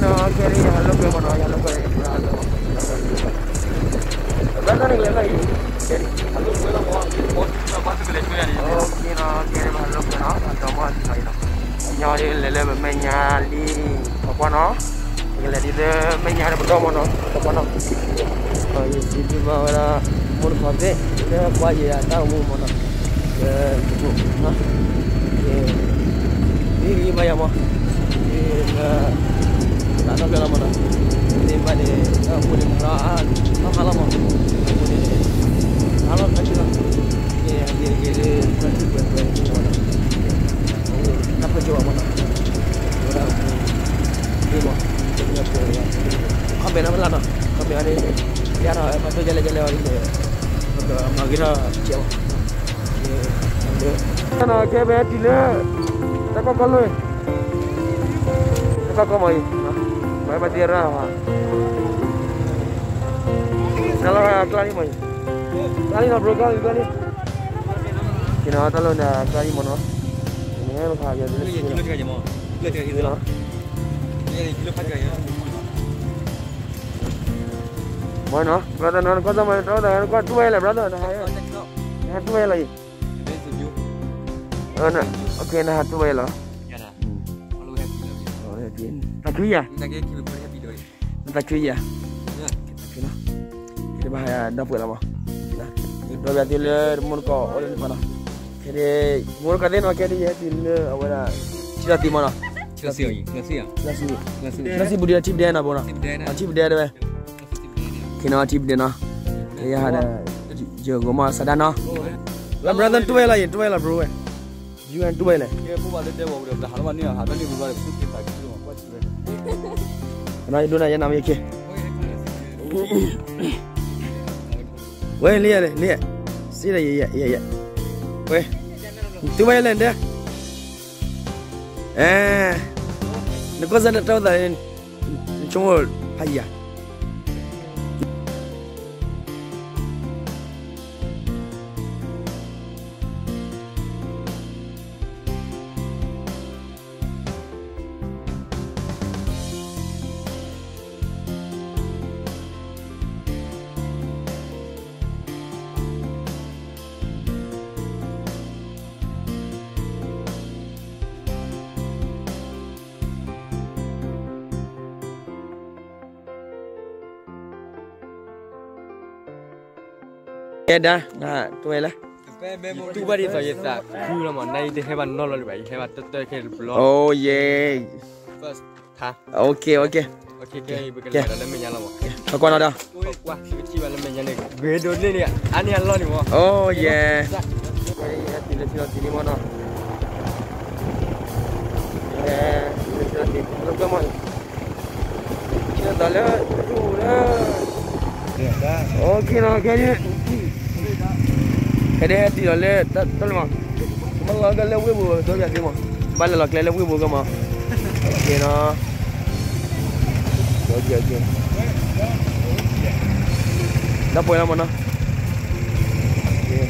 no, kiri halo ke mana halo ke halo. Berapa ni lagi? Kiri. Halo ke lah mau masuk ke lepas ni. Okay no, kiri halo ke no, ada mana lagi no. Nyari lele menyali apa no? Lele dia menyali betul mana? Apa no? Oh, ini bawa mur kade, dia apa ya? Tahu mana? Ha? Ini bayar mah. Tak tahu berapa mana. Ini pada boleh murah, mahal mah. Boleh halal macam lah. Gila berarti berapa mana? Apa jual mana? Orang ini mah punya punya. Kami nama lana. Kami ada biar apa tu jalan-jalan orang ini. Magira jauh. Nah, kayak betul lah. Tak kau kalau, tak kau mai, mai batir lah. Salah kelari mai. Kelari nak berapa kali? Kena tahu dah kelari mana? Ini kan kaya dulu. Kilo tiga jam. Kilo tiga kilo. Ini kilo empat kaya. Mana? Brother, nak kau sama brother, kau dua lah brother. Nah, dua lagi. Nah, okay nah tu baik lah. Ya dah. Kalau happy lah. Oh happy. Tak cuy ya? Tak kira kita boleh happy doi. Tak cuy ya? Ya. Okay lah. Kita bahaya dapur lama. Nah, itu berarti le mur kau oleh mana? Jadi mur kau ni nak kiri ya? Jadi awak cita di mana? Nasi. Nasi budi cip dia na bona. Cip dia deh. Kena cip dia na. Ya ada. Jago mas sadana. Lah brother tu baik lah bro. You and two lah. Ya, buat ada bawa dia dah halman ni, halman ni buat ada sikit tak gitu. Buat sudah. Nah, itu nak yang nama ke? Weh, lihat. Sila ya. Weh, tu baik lah dia. Nak kau sana tahu dah ni, cuma payah. Ya dah, nah tu lah. Tu bari tu ya tak. Kau nama naik deh hebat nol lagi, hebat tetap ke blog. Oh yeah. First, ha. Okay. Okay, bekerja dalam menyala mo. Kau nak dah? Wah, ciba dalam menyala. Gue dulu ni, ani Allah ni mo. Oh yeah. Tidak sini mana? Tidak sini. Lepas mana? Kita dah lah, tu lah. Okay nak kaya. Kaya hati lah le, tak mah. Malah kalau webu, tu biasa mah. Balik lah kalau webu ke mah. Okay na. Okay. Dah boleh lah mana? Okay.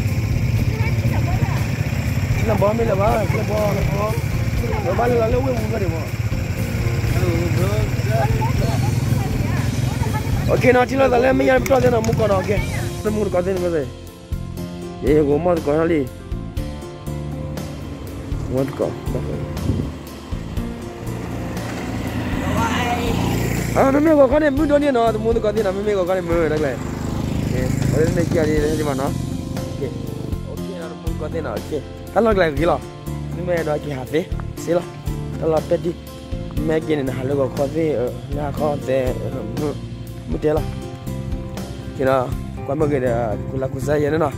Nak bawa mila bah, nak bawa. Balik lah webu ke dia mah. Okay na, cila dah le, mila betul dia nak muka na, okay. Semua kau tengok kau. Gomat kau nali. Gomat kau. Nama kau kan ni muda ni na, muda kau ni nama kau kan muda lagi. Orang ni kaya ni mana? Okay, nama muda kau ni na. Okay, kalau lagi gila. Ni dah kaya hati. Sila. Kalau peti, macam ni halu kau ni, nak kau te muda lah. Kira kau macam kula kusai ni na.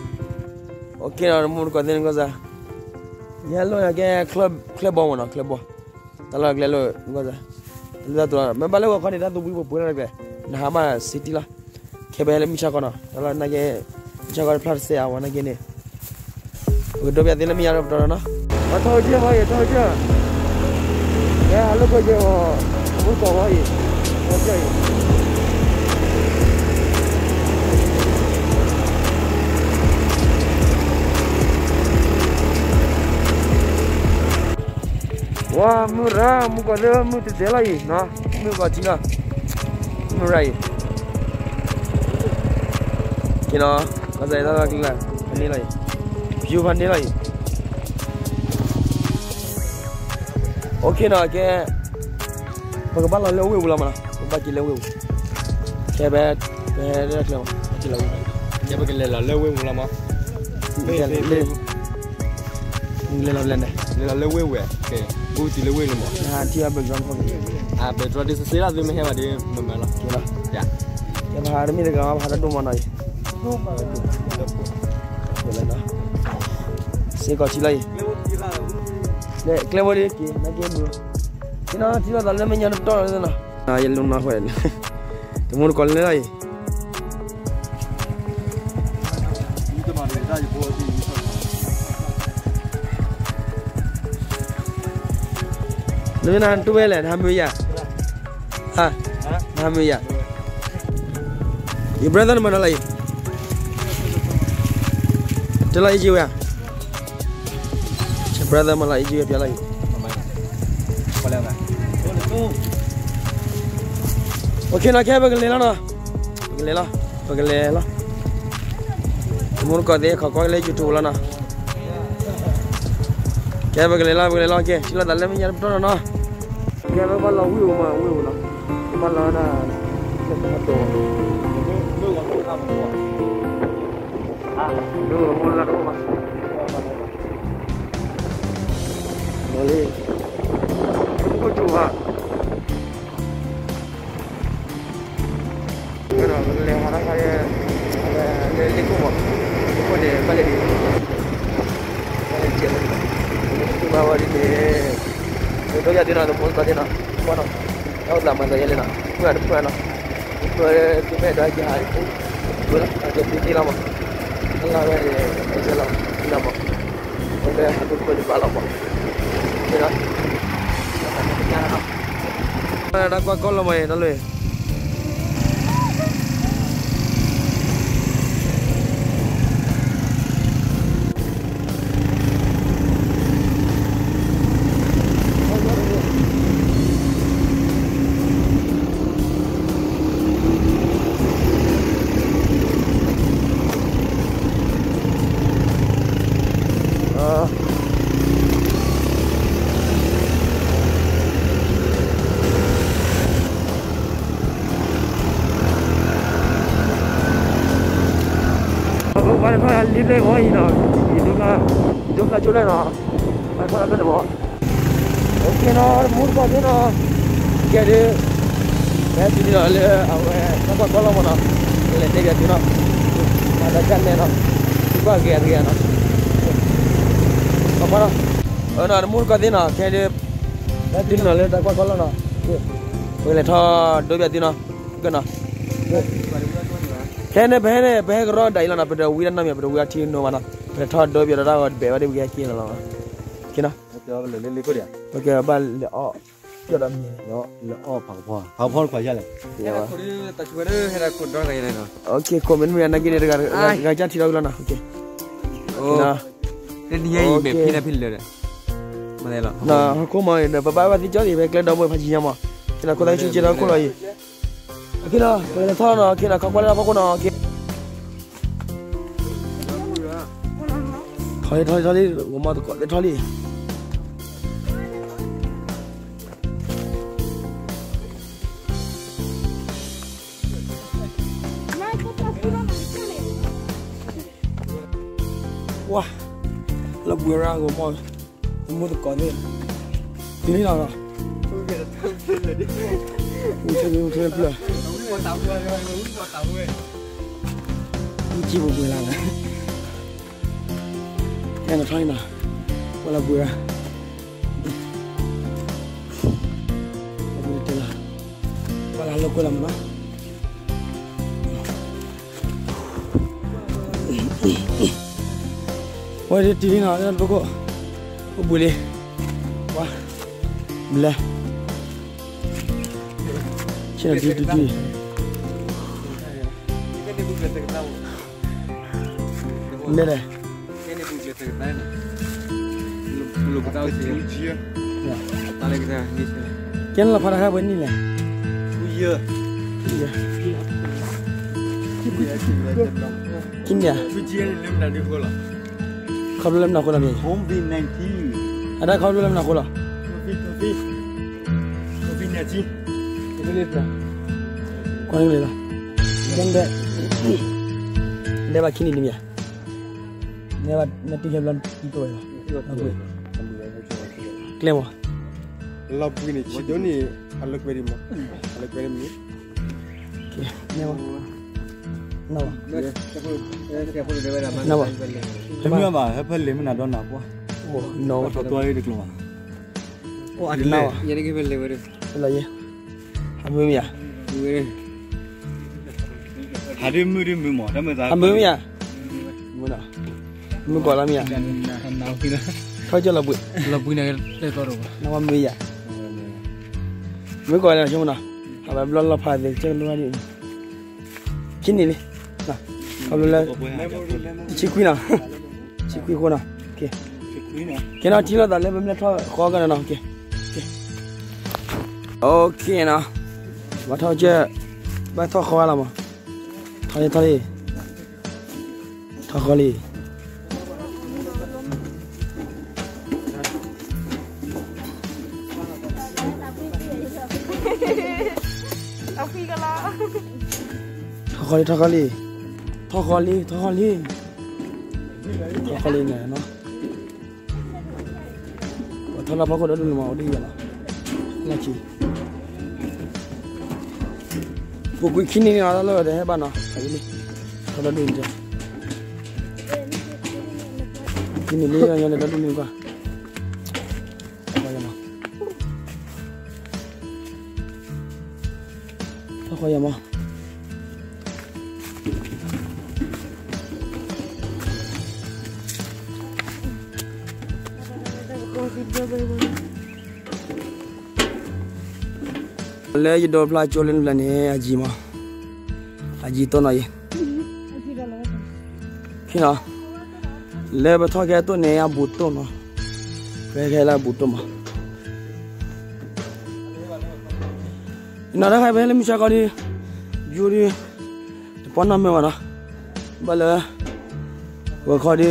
Okay, na muda kau ni kau sah. Ya lo ya ke club mana club. Kalau lagi lo kau sah. Lihat tu lah. Membalik kau ni dah tu buat pun lagi. Nah, hama city lah. Kebaya le misha kau na. Kalau nak ke misha kau plus se awan lagi ni. Udah biar dia miar betul na. Tahu je. Ya, halo kau je. Muda kau ni. Okay. Wah, murah, muka dia muda lagi, nah. mu ko tina mu rai kino la sai da kila ani lai view ban ni lai okay na ke ba ba la le we la ma ba ki le we ke ba le klo ki la we ya ba ke le la le we mu la ma le la blende le la le we ke bu ti le we le mo ha ti ba background ko be tro de se la de me he ba de me la ke la ya ke ba har mi de ga ba har do ma nai le na se ko chi lai le clever ki na ke bu tina ti la le me nya to na na yello na ho el te mun ko le lai Nương ăn tu về là 20 ya, ha, 20 ya. Your brother mana lagi? Celai jiwa ya. Your brother mana lagi jiwa dia lagi? Boleh tak? Okay nak kaya bagai lela na, bagai lela. Mur kau deh kau lagi jutu lah na. Kaya bagai lela okay. Sila dalam ni jangan betul na. Kaya bagai lau wiu na, bagai na. Satu. Dulu mula rumah. Boleh. Kau cuba. Kalau boleh harap saya ada lekuk mak. Kau deh balik ni. Balik jalan. Cuba balik ni. Itu jadi nak pun tadi nak. Mana? Kau lama saya lena. Kau ada apa nak? Kau tu beda aja hari tu. Kau nak jadi lama. Allah ya salam nama boleh satu kali balap ya ada apa kalau mai lalu Bạn phải đi lên ngồi gì nào, chúng ta chỗ này nào, bạn phải làm cái gì ok nó muốn qua thế nó, cái đi, cái gì đó là, nó có câu lạc bộ nào, lên đây cái gì nào, mà đã chân lên nào, qua cái nào, apa nào, nó muốn qua thế nào, cái đi, cái gì nào lên đây qua câu lạc nào, cái này thọ đôi bên gì nào, cái nào. Kene behene behek ro dai lana pada wiran na me pada wiya tin no mana pada thod do biara da be wadi wiya kina la kina le ko dia okay bal le o yo da mi yo le o phang phon kwa ya le ya ko ri ta chwe re hera ko do ga no okay comment me na gine ga ja thi lana okay kina le ni yi be phi na phi le ma le la na ko ma ne ba ba ti jo di be kle do mo pha ji ya ma kina ko dai chu chi da ko la yi kina ko le tha na kina ka kwa la ba ko na ke thôi đi,我妈都搞在这里。哇，那不要让我都搞的，你那个？我这个不了。你记不回来了。Yang try na, wala buya. Aku itu lah, wala lo ko lam na. Wah dia TV na, jangan pokok. Oh boleh, wah, boleh. Cina TV. Boleh deh. Belum tahu sih. Ya. Paling kita ni. Kian lah pada hari ni lah. Iya. Kinnya. Ujian lem dari sekolah. Kau belum nak sekolah ni? COVID-19. Ada kau belum nak sekolah? COVID-19. Itu lihat. Kau ni lihat. Jangan dia bak kini ni ya. Dia bak nanti dia belum itu ya. Klemo. Labu ni, cido ni alak beri mah. Alak beri ni. Okay. Nawa. Nawa. Lemnya mah, apa lem nak dona apa? Oh, no. Tua ini keluar. Oh, ada Nawa. Yang ni beli beri. Belah ya. Ambil ya. Hari muri mah, dah mesti. Ambil ya. Mana? Ambil kau lam ya. Kau jual labu. Labu ni ada taruh. Nawa ambil ya. Ambil kau lam cuma na. Abang belum lapar deh. Jangan lupa ni. Kini ni. Nah. Kau belum. Cikui na. Cikui kau na. Okay. Kena cila dah. Lepas ni kau kan na. Okay. Okay. Okay na. Macam je. Macam kau lama. Thali. Thakali. Thakali ni, no. Thalla apa kau dah dulu mau dia lah. Lagi. Buku kini ni ada loh deh, bana. Ini. Kalau dulu je. Kini ni yang ada dulu juga. Apa yang mah? Apa yang mah? Le je dor pla cholen plan he aji ma. Aji to na ye. Kina. Le ba tho ke to ne ya but to no. Ke la but to ma. Ina ra khai bele mi cha ka ni. Juri. Pon na me wa na. Bala. Wa kha di.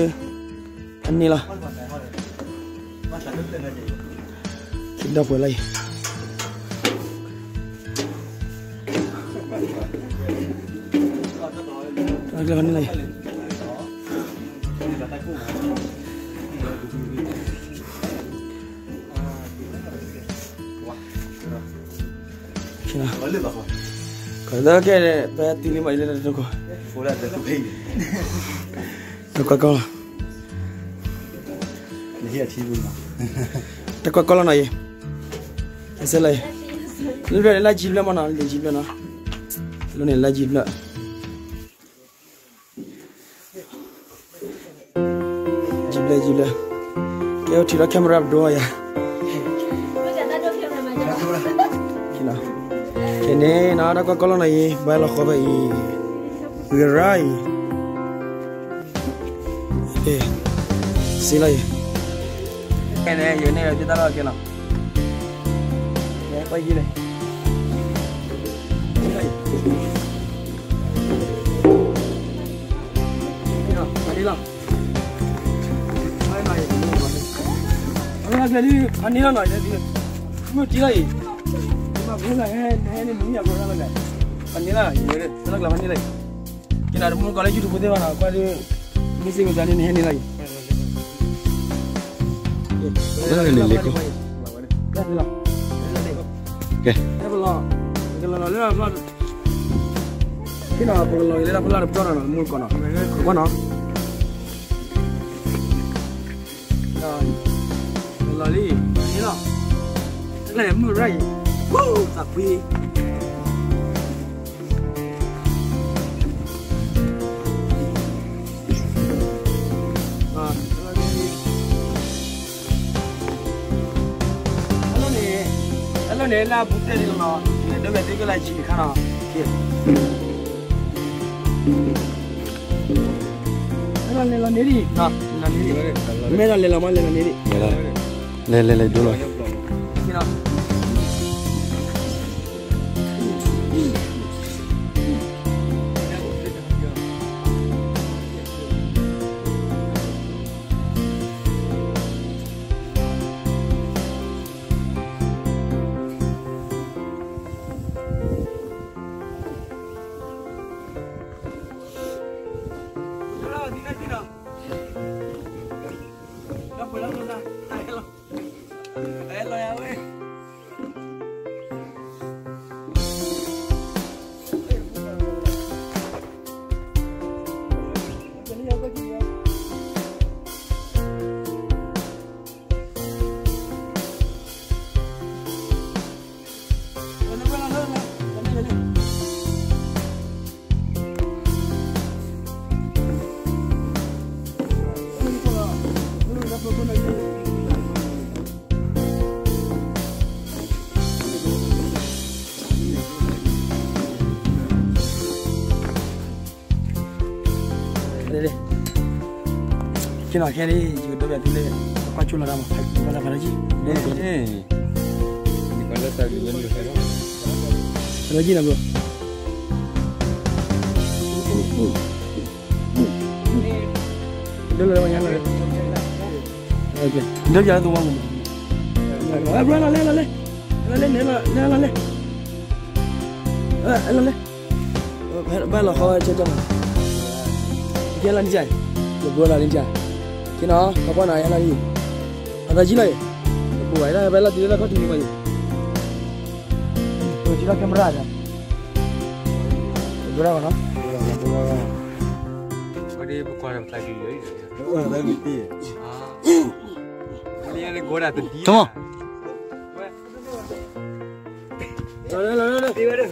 Ani la. Kita boleh. Agak ni lagi. Kena. Kalau ke bayar tili mai le tu ko. Fola tu pay. Tu kau. Ni achi bula. Tu kau na ye. ऐसे ले. Lu dah jibla mana? Lu jibla na. Lu ni la jibla. Jibla. Kau tidak kamera doa ya. Kena. Kene nada kau kalau na ye, bayar kau bayi. Gerai. Sila ye. Kene ye ni ada dalam kena. Apa gila? Ya, Anila. Hai. Apa lagi Anila nak jadi? Cuma cilai. Cuma bukan ni dunia berapa lagi? Anila, ini nak lawan Anila. Kita ada mula kalau YouTube tu mana? Kau ada missing macam ni Anila. Mana ni leko? Okay. Kalau kena kalau ini apa lah berjalan nak mul kena. Mana? Lali, ini lah. Leh mul rai. Tapi. Hello ni lah bukan ni lah. Dia betul ke lagi kan? Hello ni. Ah, ni. Merah lela mana lela ni? Le dulu. Kira. khi nào khi đi chỉ đâu vậy thì qua chùa là đâu mà là phải gì Còn rất là nhiều người đó. là gì nào bro đâu là bao nhiêu là ok đâu giờ tôi mong bro lên ba là khó chơi trong kia là đi chạy bữa là đi chạy khi nó có quan này là đi ada gì này buổi đó bây giờ thì là có gì vậy tôi chỉ là camera ra bữa đó nó Có đi qua làm sai gì đấy. Đấy bị tì. Đi lên gỗ đã từng tí. Come on. Rồi đi về đi.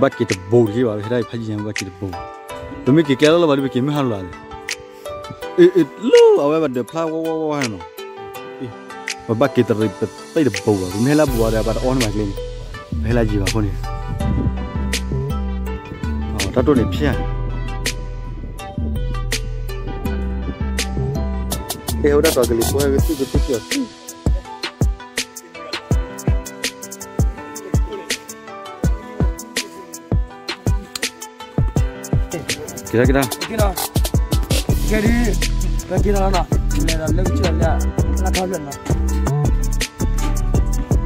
Bắt kita bầu gì bảo thế này phải gì bắt kita bầu. Tụi mình kéo là bắt được kiếm hàng loạt. Lu, awak bắt plau wow hả nó. Bắt kita rip tay được bầu rồi. Mình là bùa để bắt on mặt lên. Phải là gì bảo con này. Ta tôi đẹp chưa? Đây đã tao cái clip của cái chưa? Kita Kira jadi kira na le lecture la na thao luyện na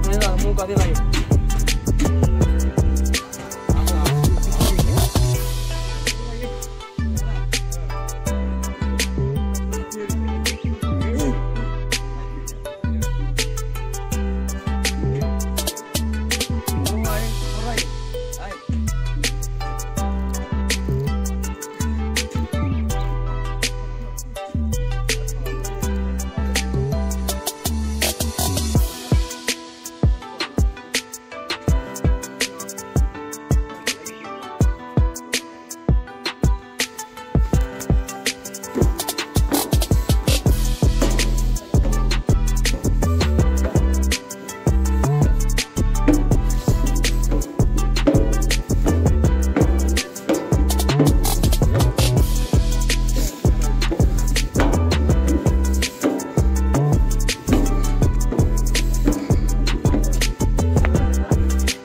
nên là mua cái này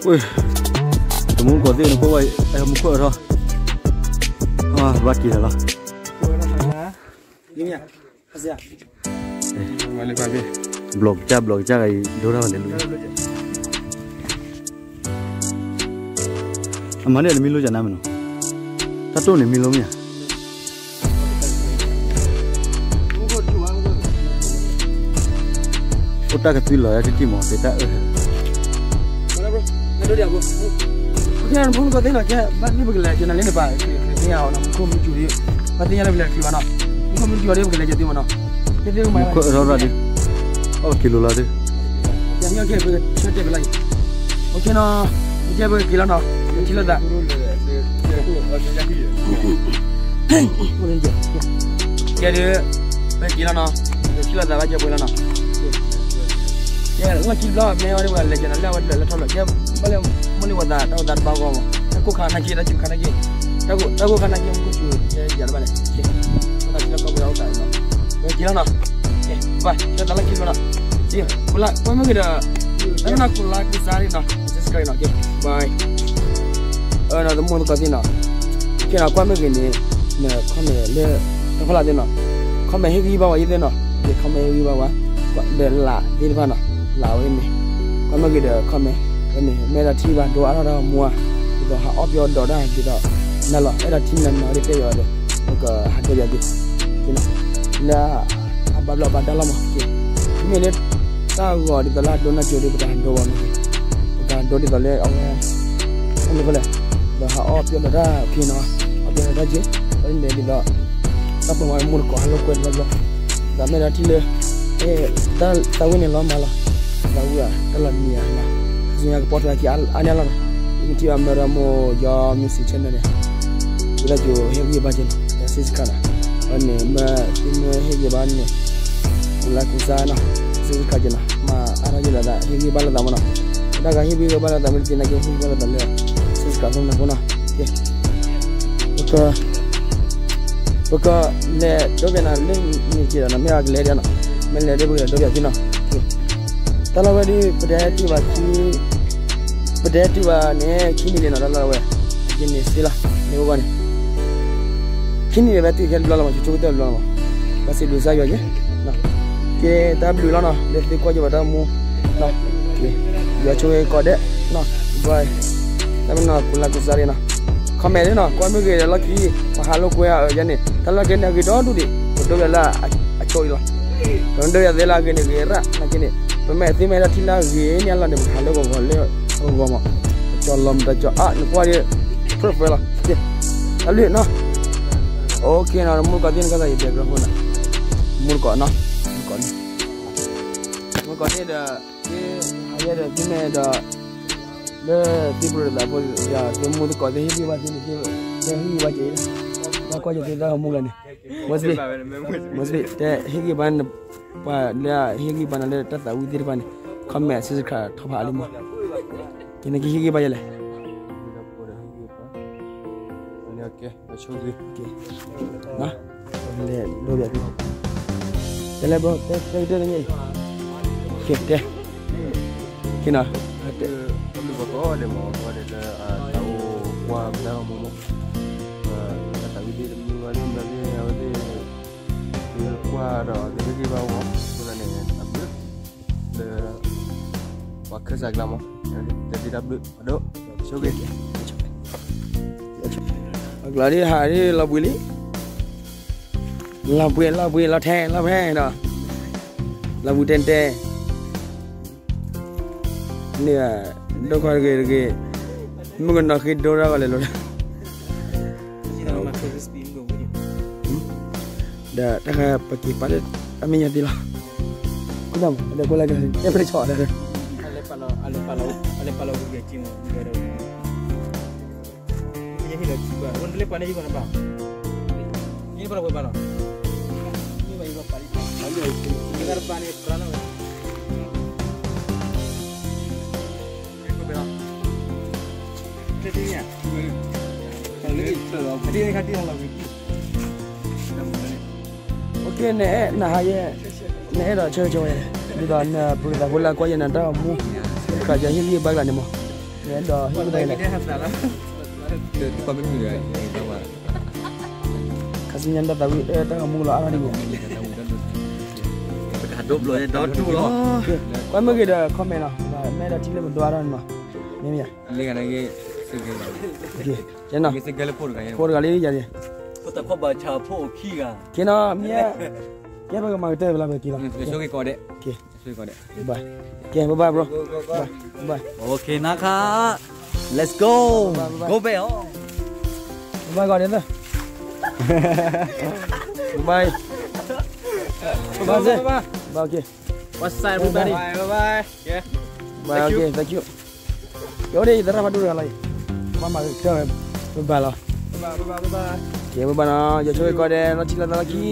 ui, tôi muốn có tiền có vậy, em muốn khởi thôi. Bắt kỳ rồi. Ini ya, Asia. Balik lagi. Blog cha cái đâu ra vậy luôn. Mà này là mình luôn chả nam nó. Ta tôi này mình luôn nhỉ. Ota cái tuyệt lợi cái gì mà người ta Đâu đi bro. Cái anh muốn có thế là cái bắt đi bực lại cho nên lên bài cái nhau nó không chịu đi. Bắt đi nhà nó lại kêu nó. Không chịu đi bực lại jadi mana. Cái điều mà rồi đi. Kilo là đi. Yang yang kia bực chơi chơi lại. Ok nó chơi bực kilo nó. Chỉ là đã. Cái đi bực kilo nó. Chỉ là đã bắt chơi bực nó. Ya, nggak cila, memang ada orang lagi, ada orang lagi, tahu tak? Boleh wadah, tahu tak bawa. Aku kan lagi, dah cuma lagi. Tahu kan lagi, aku cuma jalan balik. Kita cila kau berapa tak? Yang cila nak? Bye, kita lagi mana? Iya, pula, kau mau kita? Tapi nak pula kita cari nak, just sekali nak. Bye. Nak temu tu nak. Kita kau mau gini, nak kau mau le, kau lah dia nak. Kau mau heavy bawa ini nak, kau mau heavy bawa, kau bela ini mana? Lão em này, con mới kêu con mẹ, cái này mẹ là thi vào đồ ăn đó mua, rồi họ ốp vô đồ đó thì đó, nên là cái là thi nên nó đi chơi rồi, cái hạt đồ gì, thì là bà lo bà đã làm gì, mình nên ta gọi đi là đồ nó chơi đi cái đồ này, cái đồ đi là ông nó gọi là, rồi họ ốp vô đồ đó khi nó ốp vô đó chứ, cái này đi đó, ta không ai muốn có hàng lộc quên rồi, là mẹ là thi lên, ta quên này lo mà là. Tahu ya, kalau ni ya, sebenarnya pot lagi aneh lah. Ini dia meramu ya misi channel ya. Kita jo heavy bajen, ya sih sekarang. Ane ma ini heavy bajen, ulah kusana, sih kerja na. Ma ara jula da higi bala da mana da ga higi bala da milti na ke higi bala da le sis ka na bona ke Baka le doge na le ni jira na me agle dia na me le de bu do ya kina tala wadi pedati wa ne kini le na la wa kini sila ne wa ne kini le bati gel la ma chu de la ma basi du sa yo je na ke w la na le de ko je ba da mu na ke ya chu ko de na bye ta na kula ku sare na comment đi nào coi mấy cái là cái mà halo quay ở trên này thật là cái này cái đó đi tôi là chơi là còn đây là cái này cái ra là cái này mẹ thì mẹ là thì là cái này là để halo còn mà cho lầm ta cho nó qua đi perfect là ok đã luyện nó ok nào mua cái tiền cái gì được rồi nè mua cỏ nó mua cỏ này là cái này là le tipo da bol ya de mundo ko de hibi ba de hibi ba je na ko je de da mu la ni mosbi de hibi ban pa le hibi ban le ta ta u dir ban khamme sis kha thoba ali mo kini ki hibi ba le ok chogi na le lo ya di le bro de ni ke de kina có để mà có để tàu qua đâu mà tàu đi đi qua rồi thì đi vào đó là này đập nước để qua khơi sạch làm không để đi đập nước ở đó số kia là đi hải đi là bùi lý là bùi là the đó là bùi tên tè nè đâu có cái mình còn nói cái đâu ra gọi là luôn đã đã cái pakai palet kami nyati lah kudam ada gua lagi yang boleh cakap dah ale palau dia cing negara ini hilang juga orang boleh pandai juga nampak ini berapa palau ini berapa palau ini negara pandai kerana Jadinya, kalau ini kati yang lagi. Okay nè nè rồi chơi đi đón bữa là bữa là coi như là đó mua cả giờ hiên bác là nè mà nè đó hiên đây này qua bên người này mà kasi nhân đó tao mua là ăn đi ngủ hạt đốp rồi đó chú đó qua mấy cái đó comment nào mẹ đã chỉ là một đoá rồi mà nè nhỉ liên cái này cái cái nào cái cái phô cái đi giờ đi Kita kau baca po kiga. Kena mía cái bao mà tới là cái kia số cái coi đấy okay số coi đấy bye okay bye bye bro bye Okay naka. Let's go. Go be oh. Bye gọi đến rồi bye bye bye bye okay What's up everybody? Bye bye. Yeah. Bye okay thank you yaudah kita rapat dulu lagi mama kita bye bye lah Bye bye. okay bye bye nah jangan coba kau deh nanti lagi